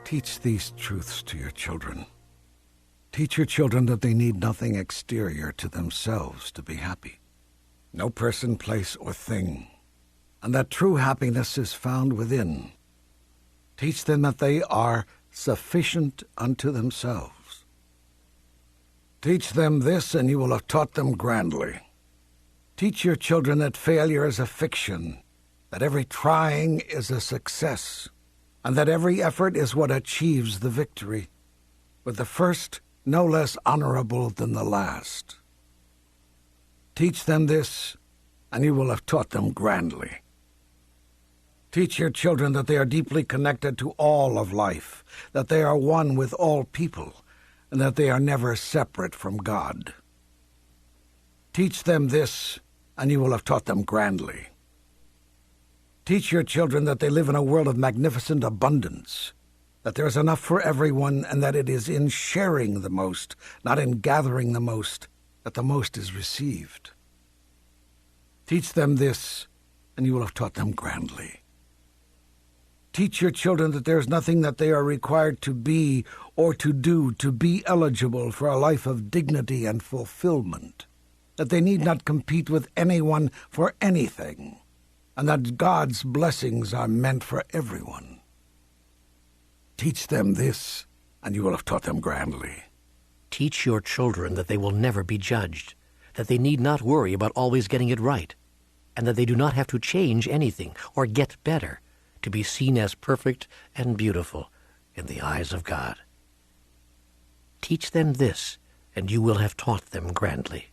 Teach these truths to your children. Teach your children that they need nothing exterior to themselves to be happy. No person, place, or thing. And that true happiness is found within. Teach them that they are sufficient unto themselves. Teach them this, and you will have taught them grandly. Teach your children that failure is a fiction, that every trying is a success, and that every effort is what achieves the victory, with the first no less honorable than the last. Teach them this, and you will have taught them grandly. Teach your children that they are deeply connected to all of life, that they are one with all people, and that they are never separate from God. Teach them this, and you will have taught them grandly. Teach your children that they live in a world of magnificent abundance, that there is enough for everyone, and that it is in sharing the most, not in gathering the most, that the most is received. Teach them this, and you will have taught them grandly. Teach your children that there is nothing that they are required to be or to do to be eligible for a life of dignity and fulfillment, that they need not compete with anyone for anything, and that God's blessings are meant for everyone. Teach them this, and you will have taught them grandly. Teach your children that they will never be judged, that they need not worry about always getting it right, and that they do not have to change anything or get better to be seen as perfect and beautiful in the eyes of God. Teach them this, and you will have taught them grandly.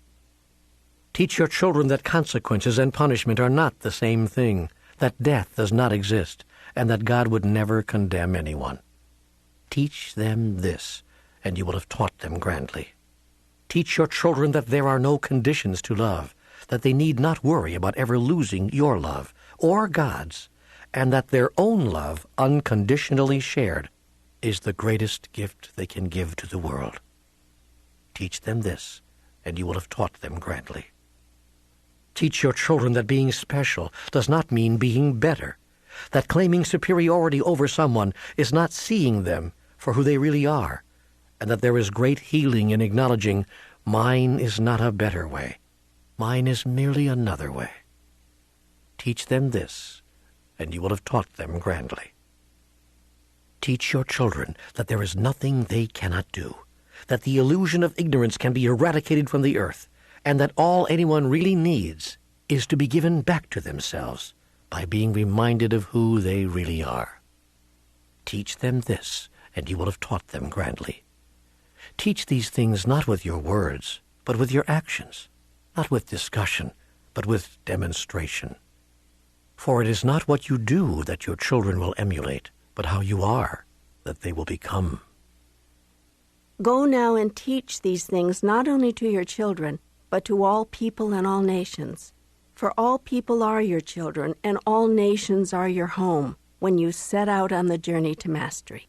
Teach your children that consequences and punishment are not the same thing, that death does not exist, and that God would never condemn anyone. Teach them this, and you will have taught them grandly. Teach your children that there are no conditions to love, that they need not worry about ever losing your love or God's, and that their own love, unconditionally shared, is the greatest gift they can give to the world. Teach them this, and you will have taught them grandly. Teach your children that being special does not mean being better, that claiming superiority over someone is not seeing them for who they really are, and that there is great healing in acknowledging, mine is not a better way, mine is merely another way. Teach them this, and you will have taught them grandly. Teach your children that there is nothing they cannot do, that the illusion of ignorance can be eradicated from the earth, and that all anyone really needs is to be given back to themselves by being reminded of who they really are. Teach them this, and you will have taught them grandly. Teach these things not with your words, but with your actions, not with discussion, but with demonstration. For it is not what you do that your children will emulate, but how you are that they will become. Go now and teach these things not only to your children, but to all people and all nations. For all people are your children, and all nations are your home, when you set out on the journey to mastery.